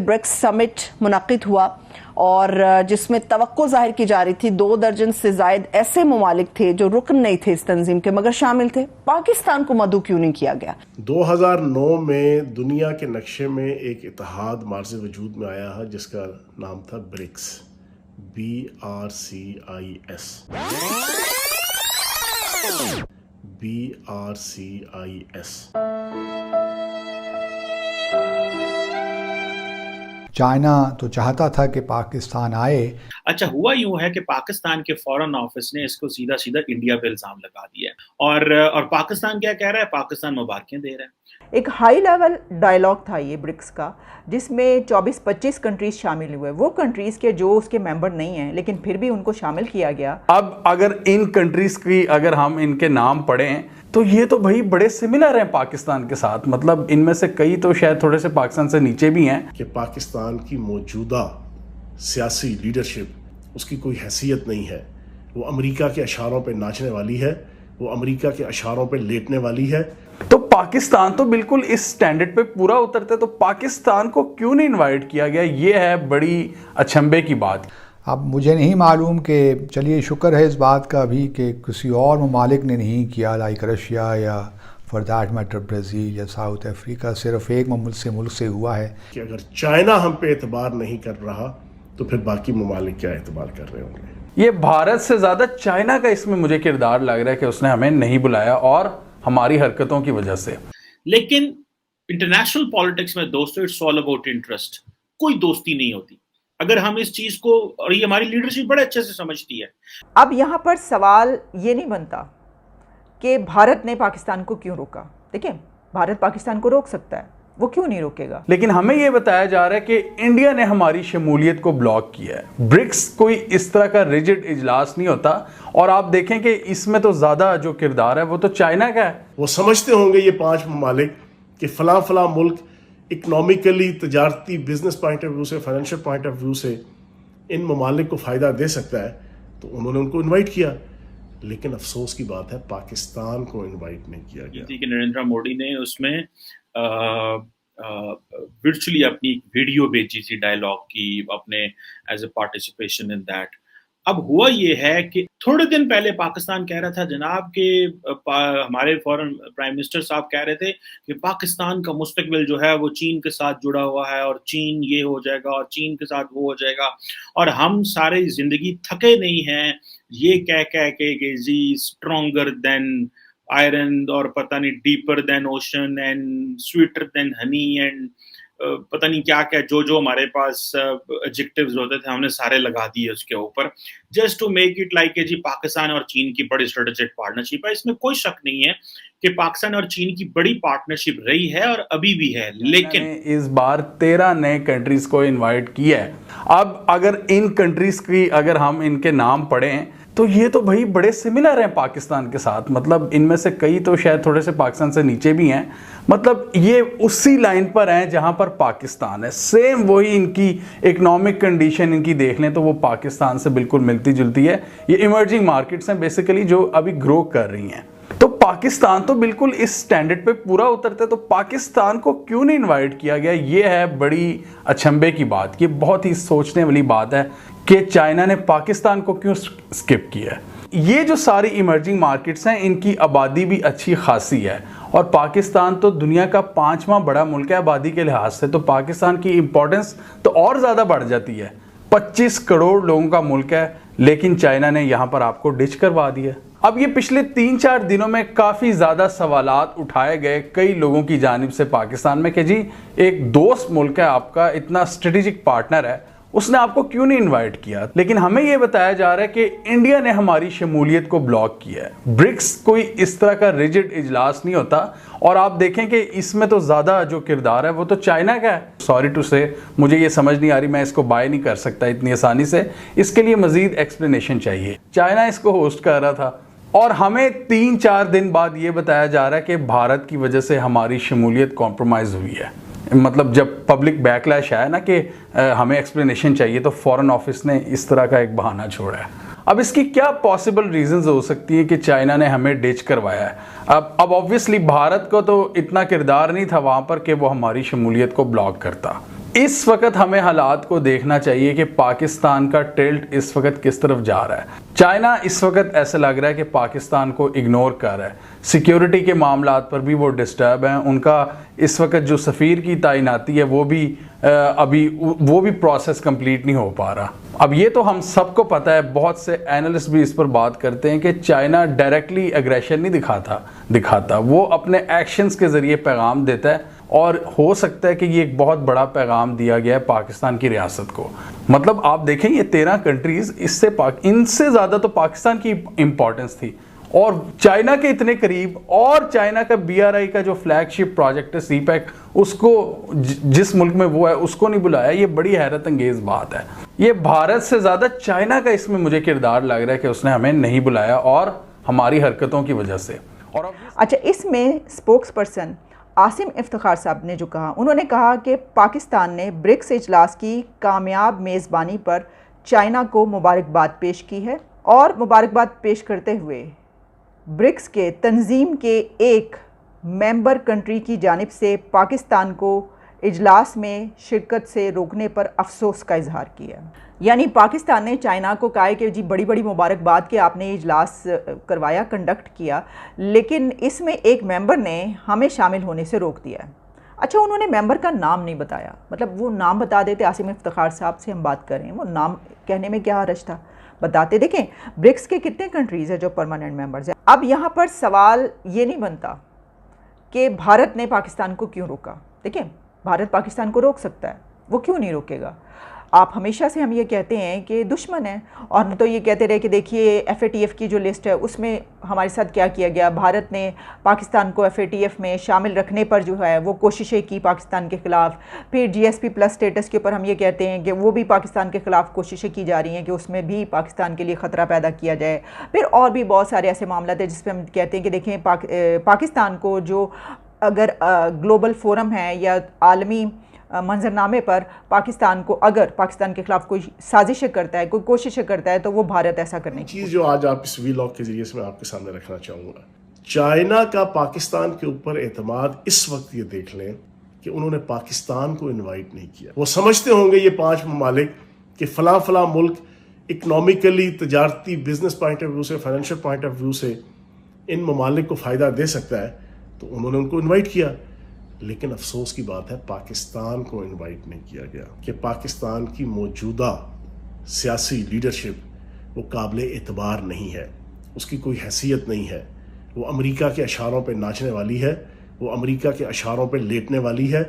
BRICS summit मुनक़िद हुआ और जिसमें तवक्को जाहिर की जा रही थी 2 दर्जन से जायद ऐसे ममालिक थे जो रुकन नहीं थे इस तंजीम के मगर शामिल थे। पाकिस्तान को मदऊ क्यों नहीं किया गया? 2009 में दुनिया के नक्शे में एक इत्तेहाद मार्ज़ वजूद में आया है जिसका नाम था ब्रिक्स, BRCIS। चाइना तो चाहता था कि पाकिस्तान आए। अच्छा, हुआ यूं है कि पाकिस्तान के फॉरेन ऑफिस ने इसको सीधा सीधा इंडिया पे इल्जाम लगा दिया और पाकिस्तान क्या कह रहा है? पाकिस्तान मुबारकें दे रहा है। एक हाई लेवल डायलॉग था ये ब्रिक्स का, जिसमें 24-25 कंट्रीज शामिल हुए। वो कंट्रीज के जो उसके मेंबर नहीं हैं लेकिन फिर भी उनको शामिल किया गया। अब अगर इन कंट्रीज की अगर हम इनके नाम पढ़ें तो ये तो भाई बड़े सिमिलर हैं पाकिस्तान के साथ, मतलब इनमें से कई तो शायद थोड़े से पाकिस्तान से नीचे भी हैं। कि पाकिस्तान की मौजूदा सियासी लीडरशिप, उसकी कोई हैसियत नहीं है। वो अमेरिका के इशारों पे नाचने वाली है, वो अमेरिका के इशारों पे लेटने वाली है। तो पाकिस्तान तो बिल्कुल इस स्टैंडर्ड पे पूरा उतरते, तो पाकिस्तान को क्यों नहीं इनवाइट किया गया? ये है बड़ी अचंभे की बात। अब मुझे नहीं मालूम कि, चलिए शुक्र है इस बात का भी कि किसी और ममालिक ने नहीं किया, लाइक रशिया या फॉर दैट मैटर ब्राज़ील या साउथ अफ्रीका। सिर्फ एक मुल्क से हुआ है कि अगर चाइना हम पे एतबार नहीं कर रहा तो फिर बाकी ममालिक क्या एतबार कर रहे होंगे? ये भारत से ज़्यादा चाइना का इसमें मुझे किरदार लग रहा है कि उसने हमें नहीं बुलाया और हमारी हरकतों की वजह से। लेकिन इंटरनेशनल पॉलिटिक्स में दोस्तों, इट्स ऑल अबाउट इंटरेस्ट। कोई दोस्ती नहीं होती। अगर हम इस चीज को, और ये हमारी लीडरशिप बड़े अच्छे से समझती है। अब यहाँ पर सवाल ये नहीं बनता कि भारत ने पाकिस्तान को क्यों रोका। देखिए, भारत पाकिस्तान को रोक सकता है, वो क्यों नहीं रोकेगा? लेकिन हमें ये बताया जा रहा है कि इंडिया ने हमारी शमूलियत को ब्लॉक किया है। ब्रिक्स कोई इस तरह का रिजिड इजलास नहीं होता और आप देखें कि इसमें तो ज्यादा जो किरदार है वो तो चाइना का है। वो समझते होंगे ये 5 ममालिक कि फला मुल्क इकनॉमिकली, तजारती, बिजनेस पॉइंट ऑफ व्यू से, फाइनेंशियल पॉइंट ऑफ व्यू से इन ममालिक को फ़ायदा दे सकता है, तो उन्होंने उनको इनवाइट किया। लेकिन अफसोस की बात है पाकिस्तान को इनवाइट नहीं किया गया। कि नरेंद्र मोदी ने उसमें वर्चुअली अपनी वीडियो भेजी थी डायलॉग की, अपने as a participation in that. अब हुआ ये है कि थोड़े दिन पहले पाकिस्तान कह रहा था जनाब के हमारे फॉरेन प्राइम मिनिस्टर साहब कह रहे थे कि पाकिस्तान का मुस्तकबिल जो है वो चीन के साथ जुड़ा हुआ है और चीन ये हो जाएगा और चीन के साथ वो हो जाएगा और हम सारी जिंदगी थके नहीं हैं ये कह के जी स्ट्रॉन्गर देन आयरन और पता नहीं deeper than ocean and sweeter than honey and पता नहीं क्या क्या जो हमारे पास एडजेक्टिव्स होते थे हमने सारे लगा दिए उसके ऊपर, just to make it like जी पाकिस्तान और चीन की बड़ी स्ट्रेटेजिक पार्टनरशिप है। इसमें कोई शक नहीं है कि पाकिस्तान और चीन की बड़ी पार्टनरशिप रही है और अभी भी है, लेकिन इस बार 13 नए कंट्रीज को इनवाइट किया है। अब अगर इन कंट्रीज की अगर हम इनके नाम पढ़ें तो ये तो भाई बड़े सिमिलर हैं पाकिस्तान के साथ, मतलब इनमें से कई तो शायद थोड़े से पाकिस्तान से नीचे भी हैं, मतलब ये उसी लाइन पर हैं जहां पर पाकिस्तान है। सेम वही इनकी इकोनॉमिक कंडीशन इनकी देख लें तो वो पाकिस्तान से बिल्कुल मिलती जुलती है। ये इमर्जिंग मार्केट्स हैं बेसिकली जो अभी ग्रो कर रही हैं। तो पाकिस्तान तो बिल्कुल इस स्टैंडर्ड पे पूरा उतरते, तो पाकिस्तान को क्यों नहीं इनवाइट किया गया? ये है बड़ी अचंभे की बात। ये बहुत ही सोचने वाली बात है कि चाइना ने पाकिस्तान को क्यों स्किप किया है। ये जो सारी इमर्जिंग मार्केट्स हैं इनकी आबादी भी अच्छी खासी है और पाकिस्तान तो दुनिया का 5वां बड़ा मुल्क है आबादी के लिहाज से, तो पाकिस्तान की इंपॉर्टेंस तो और ज़्यादा बढ़ जाती है। 25 करोड़ लोगों का मुल्क है, लेकिन चाइना ने यहाँ पर आपको डिच करवा दिया। अब ये पिछले 3-4 दिनों में काफ़ी ज़्यादा सवालात उठाए गए कई लोगों की जानिब से पाकिस्तान में कि जी एक दोस्त मुल्क है आपका, इतना स्ट्रेटेजिक पार्टनर है, उसने आपको क्यों नहीं इनवाइट किया। लेकिन हमें यह बताया जा रहा है कि इंडिया ने हमारी शमूलियत को ब्लॉक किया है। ब्रिक्स कोई इस तरह का रिजिड इजलास नहीं होता और आप देखें कि इसमें तो ज़्यादा जो किरदार है वो तो चाइना का है। सॉरी टू से, मुझे ये समझ नहीं आ रही, मैं इसको बाय नहीं कर सकता इतनी आसानी से, इसके लिए मज़ीद एक्सप्लेनेशन चाहिए। चाइना इसको होस्ट कर रहा था और हमें 3-4 दिन बाद ये बताया जा रहा है कि भारत की वजह से हमारी शमूलियत कॉम्प्रोमाइज़ हुई है। मतलब जब पब्लिक बैकलैश आया ना कि हमें एक्सप्लेनेशन चाहिए, तो फॉरेन ऑफिस ने इस तरह का एक बहाना छोड़ा है। अब इसकी क्या पॉसिबल रीजंस हो सकती है कि चाइना ने हमें डिच करवाया है। अब ऑब्वियसली भारत को तो इतना किरदार नहीं था वहाँ पर कि वो हमारी शमूलियत को ब्लॉक करता। اس وقت ہمیں حالات کو دیکھنا چاہیے کہ پاکستان کا ٹلٹ اس وقت کس طرف جا رہا ہے. چائنا اس وقت ایسا لگ رہا ہے کہ پاکستان کو اگنور کر رہا ہے. سیکیورٹی کے معاملات پر بھی وہ ڈسٹرب ہیں. ان کا اس وقت جو سفیر کی تعیناتی ہے وہ بھی وہ بھی پروسیس کمپلیٹ نہیں ہو پا رہا. اب یہ تو ہم سب کو پتہ ہے, بہت سے اینالسٹ بھی اس پر بات کرتے ہیں کہ چائنا ڈائریکٹلی ایگریشن نہیں دکھاتا, وہ اپنے ایکشنز کے ذریعے پیغام دیتا ہے, اور ہو سکتا ہے کہ یہ ایک بہت بڑا پیغام دیا گیا ہے پاکستان کی ریاست کو. مطلب آپ دیکھیں یہ 13 کنٹریز, ان سے زیادہ تو پاکستان کی امپورٹنس تھی, اور چائنا کے اتنے قریب, اور چائنا کا BRI کا جو فلیگ شپ پروجیکٹ ہے CPEC, اس کو جس ملک میں وہ ہے اس کو نہیں بلایا. یہ بڑی حیرت انگیز بات ہے. یہ بھارت سے زیادہ چائنا کا اس میں مجھے کردار لگ رہا ہے کہ اس نے ہمیں نہیں بلایا, اور ہماری حرکتوں کی وجہ سے. اچھا, اس میں اسپوکس پرسن عاصم افتخار صاحب نے جو کہا, انہوں نے کہا کہ پاکستان نے برکس اجلاس کی کامیاب میزبانی پر چائنا کو مبارکباد پیش کی ہے, اور مبارکباد پیش کرتے ہوئے برکس کے تنظیم کے ایک ممبر کنٹری کی جانب سے پاکستان کو اجلاس میں شرکت سے روکنے پر افسوس کا اظہار کیا. یعنی پاکستان نے چائنا کو کہا کہ جی بڑی بڑی مبارکباد کہ آپ نے اجلاس کروایا, کنڈکٹ کیا, لیکن اس میں ایک ممبر نے ہمیں شامل ہونے سے روک دیا. اچھا, انہوں نے ممبر کا نام نہیں بتایا, مطلب وہ نام بتا دیتے. عاصم افتخار صاحب سے ہم بات کر رہے ہیں, وہ نام کہنے میں کیا حرج تھا, بتاتے. دیکھیں برکس کے کتنے کنٹریز ہیں جو پرماننٹ ممبرز ہیں. اب یہاں پر سوال یہ نہیں بنتا کہ بھارت نے پاکستان کو کیوں روکا. دیکھیں بھارت پاکستان کو روک سکتا ہے, وہ کیوں نہیں روکے گا. آپ ہمیشہ سے ہم یہ کہتے ہیں کہ دشمن ہیں, اور تو یہ کہتے رہے کہ دیکھیے FATF کی جو لسٹ ہے اس میں ہمارے ساتھ کیا کیا گیا. بھارت نے پاکستان کو FATF میں شامل رکھنے پر جو ہے وہ کوششیں کی پاکستان کے خلاف. پھر GSP+ اسٹیٹس کے اوپر ہم یہ کہتے ہیں کہ وہ بھی پاکستان کے خلاف کوششیں کی جا رہی ہیں کہ اس میں بھی پاکستان کے لیے خطرہ پیدا کیا جائے. پھر اور بھی بہت سارے ایسے معاملات ہیں جس پہ ہم کہتے ہیں کہ دیکھیں پاکستان کو جو اگر گلوبل فورم ہے یا عالمی منظرنامے پر پاکستان کو اگر پاکستان کے خلاف کوئی سازشیں کرتا ہے, کوئی کوششیں کرتا ہے, تو وہ بھارت ایسا کرنے کی چیز جو آج آپ اس وی لاگ کے ذریعے سے میں آپ کے سامنے رکھنا چاہوں گا. چائنا کا پاکستان کے اوپر اعتماد اس وقت یہ دیکھ لیں کہ انہوں نے پاکستان کو انوائٹ نہیں کیا. وہ سمجھتے ہوں گے یہ 5 ممالک کہ فلاں ملک اکنامیکلی, تجارتی, بزنس پوائنٹ آف ویو سے, فائنینشیل پوائنٹ آف ویو سے ان ممالک کو فائدہ دے سکتا ہے, تو انہوں نے ان کو انوائٹ کیا. لیکن افسوس کی بات ہے پاکستان کو انوائٹ نہیں کیا گیا, کہ پاکستان کی موجودہ سیاسی لیڈرشپ وہ قابل اعتبار نہیں ہے, اس کی کوئی حیثیت نہیں ہے. وہ امریکہ کے اشاروں پہ ناچنے والی ہے, وہ امریکہ کے اشاروں پہ لیٹنے والی ہے.